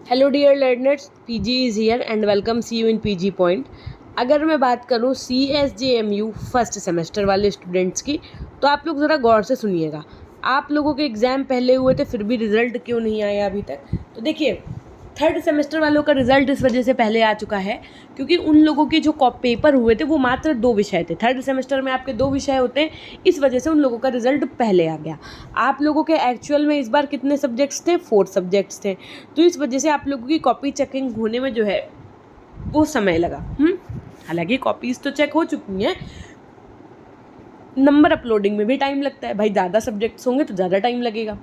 Hello dear learners, PG is here and welcome see you in PG point. अगर मैं बात करूँ CSJMU first semester वाले students की, तो आप लोग ज़रा गौर से सुनिएगा। आप लोगों के एग्ज़ाम पहले हुए थे, फिर भी रिज़ल्ट क्यों नहीं आया अभी तक? तो देखिए, थर्ड सेमेस्टर वालों का रिज़ल्ट इस वजह से पहले आ चुका है क्योंकि उन लोगों के जो पेपर हुए थे वो मात्र 2 विषय थे। थर्ड सेमेस्टर में आपके 2 विषय होते हैं, इस वजह से उन लोगों का रिज़ल्ट पहले आ गया। आप लोगों के एक्चुअल में इस बार कितने सब्जेक्ट्स थे? 4 सब्जेक्ट्स थे। तो इस वजह से आप लोगों की कॉपी चेकिंग होने में जो है वो समय लगा। हालांकि कॉपीज़ तो चेक हो चुकी हैं, नंबर अपलोडिंग में भी टाइम लगता है भाई। ज़्यादा सब्जेक्ट्स होंगे तो ज़्यादा टाइम लगेगा।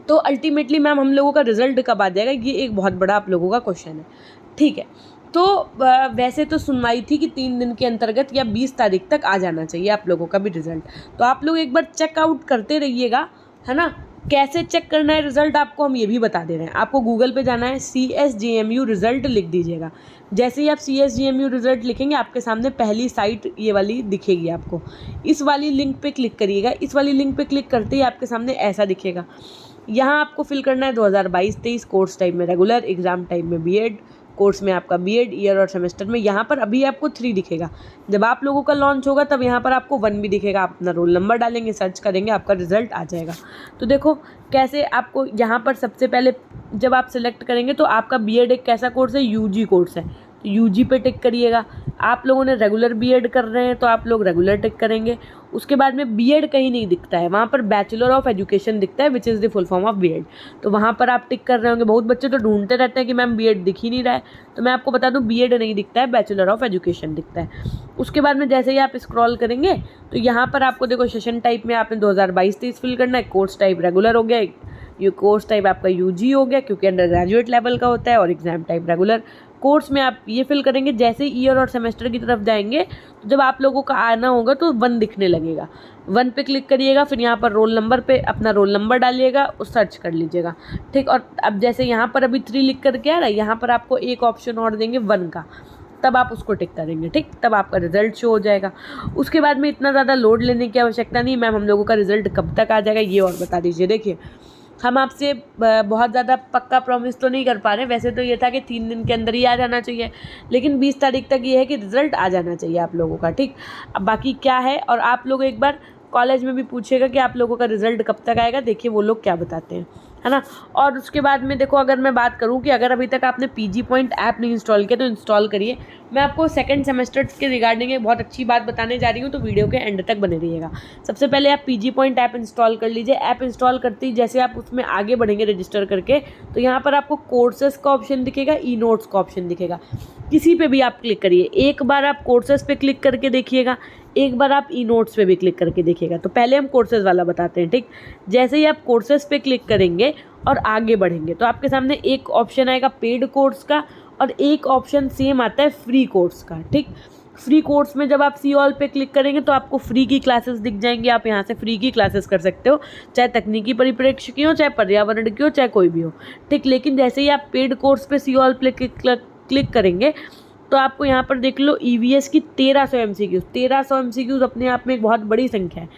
तो अल्टीमेटली मैम हम लोगों का रिजल्ट कब आ जाएगा, ये एक बहुत बड़ा आप लोगों का क्वेश्चन है। ठीक है, तो वैसे तो सुनवाई थी कि 3 दिन के अंतर्गत या 20 तारीख तक आ जाना चाहिए आप लोगों का भी रिजल्ट। तो आप लोग एक बार चेकआउट करते रहिएगा, है ना। कैसे चेक करना है रिजल्ट आपको हम ये भी बता दे रहे हैं। आपको गूगल पे जाना है, CSJMU रिजल्ट लिख दीजिएगा। जैसे ही आप CSJMU रिजल्ट लिखेंगे, आपके सामने पहली साइट ये वाली दिखेगी आपको। इस वाली लिंक पे क्लिक करिएगा। इस वाली लिंक पे क्लिक करते ही आपके सामने ऐसा दिखेगा। यहाँ आपको फिल करना है 2022-23 कोर्स टाइप में रेगुलर, एग्ज़ाम टाइप में बीएड, कोर्स में आपका बीएड, ईयर और सेमेस्टर में यहाँ पर अभी आपको 3 दिखेगा। जब आप लोगों का लॉन्च होगा तब यहाँ पर आपको 1 भी दिखेगा। आप अपना रोल नंबर डालेंगे, सर्च करेंगे, आपका रिजल्ट आ जाएगा। तो देखो कैसे आपको यहाँ पर सबसे पहले जब आप सिलेक्ट करेंगे तो आपका बीएड एक कैसा कोर्स है? यूजी कोर्स है, तो यूजी पे टिक करिएगा। आप लोगों ने रेगुलर बीएड कर रहे हैं तो आप लोग रेगुलर टिक करेंगे। उसके बाद में बीएड कहीं नहीं दिखता है, वहाँ पर बैचलर ऑफ एजुकेशन दिखता है, which is the full form of BEd. तो वहाँ पर आप टिक कर रहे होंगे। बहुत बच्चे तो ढूंढते रहते हैं कि मैम बीएड दिख ही नहीं रहा है, तो मैं आपको बता दूं बीएड नहीं दिखता है, बैचलर ऑफ एजुकेशन दिखता है। उसके बाद में जैसे ही आप स्क्रॉल करेंगे तो यहाँ पर आपको देखो सेशन टाइप में आपने 2022-23 फिल करना है, कोर्स टाइप रेगुलर हो गया, ये कोर्स टाइप आपका यूजी हो गया क्योंकि अंडर ग्रेजुएट लेवल का होता है, और एग्जाम टाइप रेगुलर। कोर्स में आप ये फिल करेंगे। जैसे ही ईयर और सेमेस्टर की तरफ जाएंगे तो जब आप लोगों का आना होगा तो 1 दिखने लगेगा। 1 पे क्लिक करिएगा, फिर यहाँ पर रोल नंबर पे अपना रोल नंबर डालिएगा और सर्च कर लीजिएगा। ठीक, और अब जैसे यहाँ पर अभी 3 लिख कर के आ रहा है, यहाँ पर आपको एक ऑप्शन और देंगे 1 का, तब आप उसको टिक करेंगे। ठीक, तब आपका रिजल्ट शो हो जाएगा। उसके बाद में इतना ज़्यादा लोड लेने की आवश्यकता नहीं। मैम हम लोगों का रिजल्ट कब तक आ जाएगा ये और बता दीजिए। देखिए, हम आपसे बहुत ज़्यादा पक्का प्रॉमिस तो नहीं कर पा रहे। वैसे तो ये था कि 3 दिन के अंदर ही आ जाना चाहिए, लेकिन 20 तारीख तक ये है कि रिज़ल्ट आ जाना चाहिए आप लोगों का। ठीक, अब बाकी क्या है, और आप लोग एक बार कॉलेज में भी पूछिएगा कि आप लोगों का रिज़ल्ट कब तक आएगा, देखिए वो लोग क्या बताते हैं, है ना। और उसके बाद में देखो, अगर मैं बात करूं कि अगर अभी तक आपने पीजी पॉइंट ऐप नहीं इंस्टॉल किया तो इंस्टॉल करिए। मैं आपको सेकंड सेमेस्टर के रिगार्डिंग एक बहुत अच्छी बात बताने जा रही हूं, तो वीडियो के एंड तक बने रहिएगा। सबसे पहले आप पीजी पॉइंट ऐप इंस्टॉल कर लीजिए। ऐप इंस्टॉल करते ही जैसे आप उसमें आगे बढ़ेंगे रजिस्टर करके, तो यहाँ पर आपको कोर्सेस का ऑप्शन दिखेगा, ई नोट्स का ऑप्शन दिखेगा। किसी पे भी आप क्लिक करिए। एक बार आप कोर्सेस पे क्लिक करके देखिएगा, एक बार आप ई नोट्स पे भी क्लिक करके देखिएगा। तो पहले हम कोर्सेज वाला बताते हैं। ठीक, जैसे ही आप कोर्सेज पे क्लिक करेंगे और आगे बढ़ेंगे तो आपके सामने एक ऑप्शन आएगा पेड कोर्स का, और एक ऑप्शन सेम आता है फ्री कोर्स का। ठीक, फ्री कोर्स में जब आप सी ऑल पे क्लिक करेंगे तो आपको फ्री की क्लासेस दिख जाएंगी। आप यहाँ से फ्री की क्लासेस कर सकते हो, चाहे तकनीकी परिप्रेक्ष्य की हो, चाहे पर्यावरण की हो, चाहे कोई भी हो। ठीक, लेकिन जैसे ही आप पेड कोर्स पे सी ऑल पे क्लिक करेंगे तो आपको यहाँ पर देख लो EVS की 1300 MCQs। 1300 MCQs अपने आप में एक बहुत बड़ी संख्या है।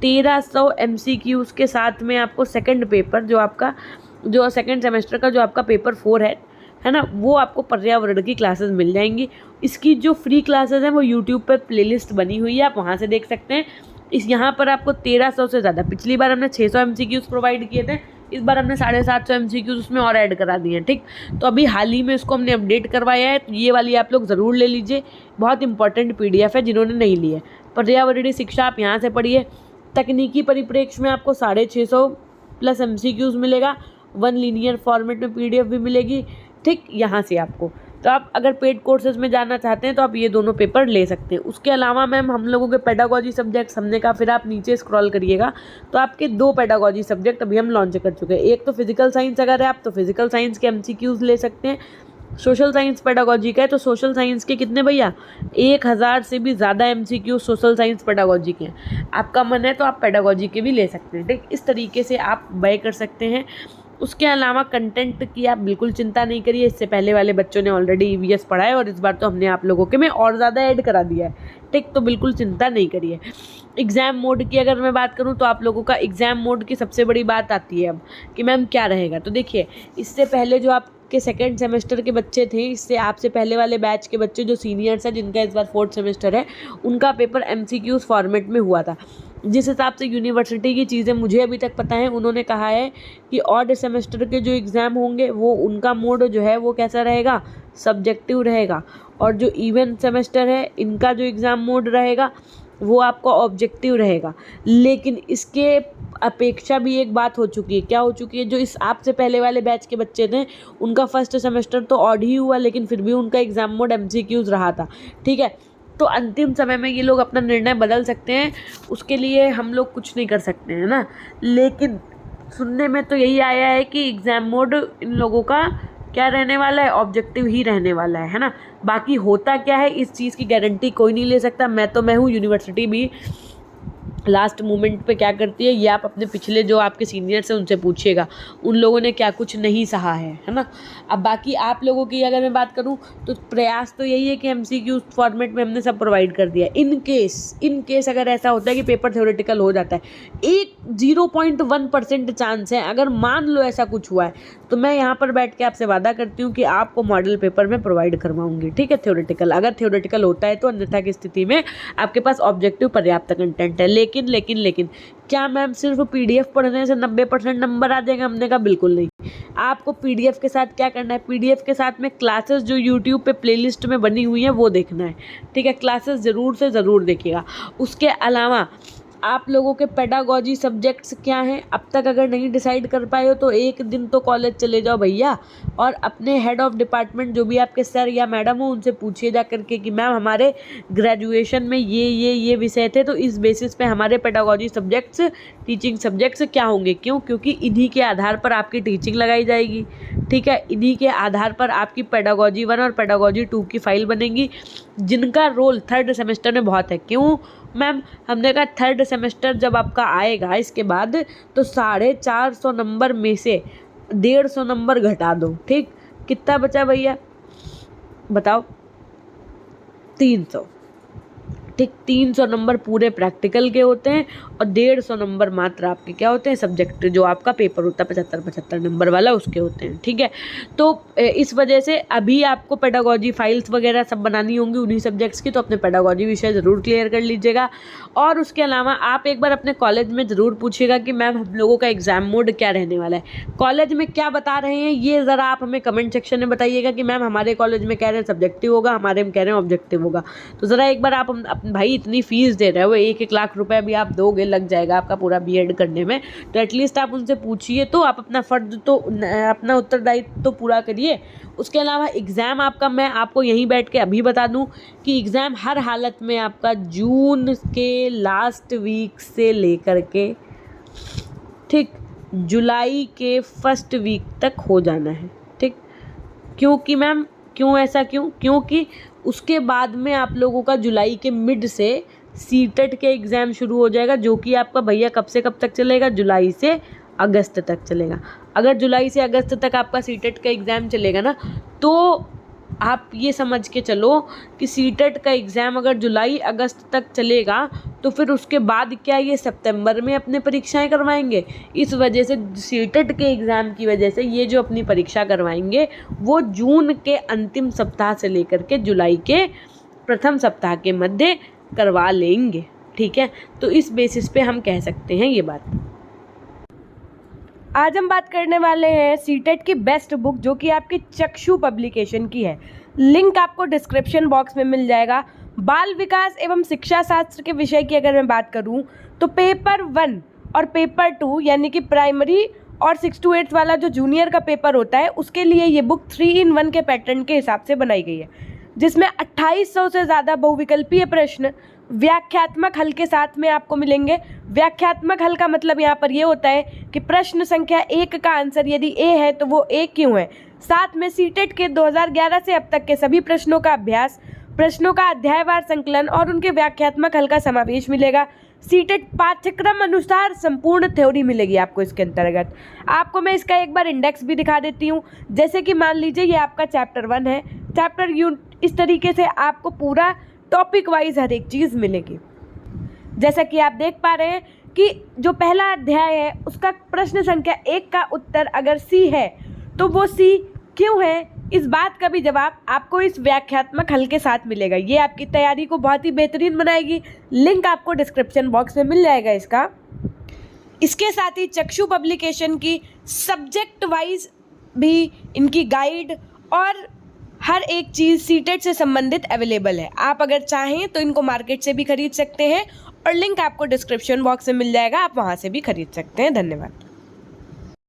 1300 MCQs के साथ में आपको सेकंड पेपर जो सेकंड सेमेस्टर का जो आपका पेपर 4 है ना, वो आपको पर्यावरण की क्लासेस मिल जाएंगी। इसकी जो फ्री क्लासेस हैं वो यूट्यूब पर प्लेलिस्ट बनी हुई है, आप वहाँ से देख सकते हैं। यहाँ पर आपको 1300 से ज़्यादा, पिछली बार हमने 600 MCQs प्रोवाइड किए थे, इस बार हमने 750 MCQs उसमें और ऐड करा दिए हैं। ठीक, तो अभी हाल ही में इसको हमने अपडेट करवाया है, तो ये वाली आप लोग ज़रूर ले लीजिए। बहुत इंपॉर्टेंट PDF है जिन्होंने नहीं ली है। पर्यावरणीय शिक्षा आप यहाँ से पढ़िए। तकनीकी परिप्रेक्ष्य में आपको 650+ MCQs मिलेगा। 1 लीनियर फॉर्मेट में PDF भी मिलेगी। ठीक, यहाँ से आपको, तो आप अगर पेड कोर्सेज में जाना चाहते हैं तो आप ये दोनों पेपर ले सकते हैं। उसके अलावा मैम हम लोगों के पेडागोजी सब्जेक्ट्स हमने कहा, फिर आप नीचे स्क्रॉल करिएगा तो आपके 2 पेडागोजी सब्जेक्ट अभी हम लॉन्च कर चुके हैं। एक तो फिजिकल साइंस, अगर है आप तो फिजिकल साइंस के MCQs ले सकते हैं। सोशल साइंस पेडागोजी का है, तो सोशल साइंस के कितने भैया, 1000 से भी ज़्यादा MCQs सोशल साइंस पेडागोजी के हैं। आपका मन है तो आप पेडागोजी के भी ले सकते हैं। ठीक, इस तरीके से आप बाय कर सकते हैं। उसके अलावा कंटेंट की आप बिल्कुल चिंता नहीं करिए, इससे पहले वाले बच्चों ने ऑलरेडी ईवीएस पढ़ा है और इस बार तो हमने आप लोगों के में और ज़्यादा ऐड करा दिया है, ठीक, तो बिल्कुल चिंता नहीं करिए। एग्ज़ाम मोड की अगर मैं बात करूं तो आप लोगों का एग्ज़ाम मोड की सबसे बड़ी बात आती है अब कि मैम क्या रहेगा। तो देखिए, इससे पहले जो आपके सेकेंड सेमेस्टर के बच्चे थे, इससे आपसे पहले वाले बैच के बच्चे जो सीनियर्स हैं, जिनका इस बार 4th सेमेस्टर है, उनका पेपर MCQs फॉर्मेट में हुआ था। जिस हिसाब से यूनिवर्सिटी की चीज़ें मुझे अभी तक पता है, उन्होंने कहा है कि ऑड सेमेस्टर के जो एग्ज़ाम होंगे वो उनका मोड जो है वो कैसा रहेगा, सब्जेक्टिव रहेगा, और जो इवन सेमेस्टर है इनका जो एग्ज़ाम मोड रहेगा वो आपका ऑब्जेक्टिव रहेगा। लेकिन इसके अपेक्षा भी एक बात हो चुकी है, क्या हो चुकी है, जो इस आपसे पहले वाले बैच के बच्चे थे उनका फर्स्ट सेमेस्टर तो ऑड ही हुआ, लेकिन फिर भी उनका एग्ज़ाम मोड MCQs रहा था, ठीक है। तो अंतिम समय में ये लोग अपना निर्णय बदल सकते हैं, उसके लिए हम लोग कुछ नहीं कर सकते हैं ना। लेकिन सुनने में तो यही आया है कि एग्ज़ाम मोड इन लोगों का क्या रहने वाला है, ऑब्जेक्टिव ही रहने वाला है ना। बाकी होता क्या है इस चीज़ की गारंटी कोई नहीं ले सकता। मैं हूँ, यूनिवर्सिटी भी लास्ट मोमेंट पे क्या करती है, ये आप अपने पिछले जो आपके सीनियर्स हैं उनसे पूछिएगा, उन लोगों ने क्या कुछ नहीं सहा है ना। अब बाकी आप लोगों की अगर मैं बात करूं तो प्रयास तो यही है कि MCQ फॉर्मेट में हमने सब प्रोवाइड कर दिया। इन केस अगर ऐसा होता है कि पेपर थ्योरेटिकल हो जाता है, एक 0.1% चांस है, अगर मान लो ऐसा कुछ हुआ है, तो मैं यहाँ पर बैठ के आपसे वादा करती हूँ कि आपको मॉडल पेपर में प्रोवाइड करवाऊंगी, ठीक है, थ्योरेटिकल अगर थ्योरेटिकल होता है तो। अन्यथा की स्थिति में आपके पास ऑब्जेक्टिव पर्याप्त कंटेंट है। लेकिन क्या मैम सिर्फ PDF पढ़ने से 90% नंबर आ जाएगा? हमने कहा बिल्कुल नहीं। आपको PDF के साथ क्या करना है, PDF के साथ में क्लासेस जो YouTube पे प्लेलिस्ट में बनी हुई है वो देखना है, ठीक है, क्लासेस ज़रूर से ज़रूर देखिएगा। उसके अलावा आप लोगों के पेडागॉजी सब्जेक्ट्स क्या हैं, अब तक अगर नहीं डिसाइड कर पाए हो तो एक दिन तो कॉलेज चले जाओ भैया, और अपने हेड ऑफ डिपार्टमेंट जो भी आपके सर या मैडम हो उनसे पूछिए जा करके कि मैम हमारे ग्रेजुएशन में ये विषय थे, तो इस बेसिस पे हमारे पेडागॉजी सब्जेक्ट्स, टीचिंग सब्जेक्ट्स क्या होंगे। क्यों? क्योंकि इन्हीं के आधार पर आपकी टीचिंग लगाई जाएगी, ठीक है, इन्हीं के आधार पर आपकी पेडागॉजी 1 और पेडागॉजी 2 की फाइल बनेगी, जिनका रोल 3rd सेमेस्टर में बहुत है। क्यों मैम? हमने कहा 3rd सेमेस्टर जब आपका आएगा इसके बाद, तो 450 नंबर में से 150 नंबर घटा दो, ठीक, कितना बचा भैया बताओ? 300, ठीक, 300 नंबर पूरे प्रैक्टिकल के होते हैं और 150 नंबर मात्र आपके क्या होते हैं, सब्जेक्ट जो आपका पेपर होता है 75 नंबर वाला उसके होते हैं, ठीक है। तो इस वजह से अभी आपको पेडागॉजी फाइल्स वगैरह सब बनानी होंगी उन्हीं सब्जेक्ट्स की, तो अपने पेडागॉजी विषय ज़रूर क्लियर कर लीजिएगा। और उसके अलावा आप एक बार अपने कॉलेज में ज़रूर पूछिएगा कि मैम हम लोगों का एग्ज़ाम मोड क्या रहने वाला है, कॉलेज में क्या बता रहे हैं, ये ज़रा आप हमें कमेंट सेक्शन में बताइएगा कि मैम हमारे कॉलेज में कह रहे हैं सब्जेक्टिव होगा, हमारे में कह रहे हैं ऑब्जेक्टिव होगा। तो ज़रा एक बार आप भाई इतनी फ़ीस दे रहे हो, 1-1 लाख रुपए भी आप दोगे, लग जाएगा आपका पूरा BEd करने में, तो एटलीस्ट आप उनसे पूछिए, तो आप अपना फ़र्ज तो अपना उत्तरदायित्व तो पूरा करिए। उसके अलावा एग्ज़ाम आपका, मैं आपको यहीं बैठ के अभी बता दूं कि एग्ज़ाम हर हालत में आपका जून के लास्ट वीक से लेकर के, ठीक, जुलाई के फर्स्ट वीक तक हो जाना है, ठीक। क्योंकि मैम क्यों ऐसा, क्योंकि उसके बाद में आप लोगों का जुलाई के मिड से सीटेट के एग्ज़ाम शुरू हो जाएगा, जो कि आपका भैया कब से कब तक चलेगा, जुलाई से अगस्त तक चलेगा। अगर जुलाई से अगस्त तक आपका सीटेट का एग्ज़ाम चलेगा ना, तो आप ये समझ के चलो कि सीटेट का एग्ज़ाम अगर जुलाई अगस्त तक चलेगा, तो फिर उसके बाद क्या ये सितंबर में अपने परीक्षाएं करवाएंगे। इस वजह से सीटेट के एग्ज़ाम की वजह से ये जो अपनी परीक्षा करवाएंगे वो जून के अंतिम सप्ताह से लेकर के जुलाई के प्रथम सप्ताह के मध्य करवा लेंगे, ठीक है। तो इस बेसिस पे हम कह सकते हैं ये बात। आज हम बात करने वाले हैं सीटेट की बेस्ट बुक, जो कि आपकी चक्षु पब्लिकेशन की है। लिंक आपको डिस्क्रिप्शन बॉक्स में मिल जाएगा। बाल विकास एवं शिक्षा शास्त्र के विषय की अगर मैं बात करूं तो पेपर 1 और पेपर 2 यानी कि प्राइमरी और 6 to 8 वाला जो जूनियर का पेपर होता है, उसके लिए ये बुक 3-in-1 के पैटर्न के हिसाब से बनाई गई है, जिसमें 2800 से ज़्यादा बहुविकल्पीय प्रश्न व्याख्यात्मक हल के साथ में आपको मिलेंगे। व्याख्यात्मक हल का मतलब यहाँ पर ये होता है कि प्रश्न संख्या 1 का आंसर यदि A है तो वो A क्यों है। साथ में सीटेट के 2011 से अब तक के सभी प्रश्नों का अभ्यास, प्रश्नों का अध्यायवार संकलन और उनके व्याख्यात्मक हल का समावेश मिलेगा। सीटेट पाठ्यक्रम अनुसार संपूर्ण थ्योरी मिलेगी आपको इसके अंतर्गत। आपको मैं इसका एक बार इंडेक्स भी दिखा देती हूँ। जैसे कि मान लीजिए ये आपका चैप्टर 1 है, चैप्टर यू, इस तरीके से आपको पूरा टॉपिक वाइज हर एक चीज़ मिलेगी। जैसा कि आप देख पा रहे हैं कि जो पहला अध्याय है उसका प्रश्न संख्या 1 का उत्तर अगर सी है तो वो सी क्यों है, इस बात का भी जवाब आपको इस व्याख्यात्मक हल के साथ मिलेगा। ये आपकी तैयारी को बहुत ही बेहतरीन बनाएगी। लिंक आपको डिस्क्रिप्शन बॉक्स में मिल जाएगा इसका। इसके साथ ही चक्षु पब्लिकेशन की सब्जेक्ट वाइज भी इनकी गाइड और हर एक चीज़ सीटेट से संबंधित अवेलेबल है। आप अगर चाहें तो इनको मार्केट से भी खरीद सकते हैं और लिंक आपको डिस्क्रिप्शन बॉक्स में मिल जाएगा, आप वहाँ से भी खरीद सकते हैं। धन्यवाद।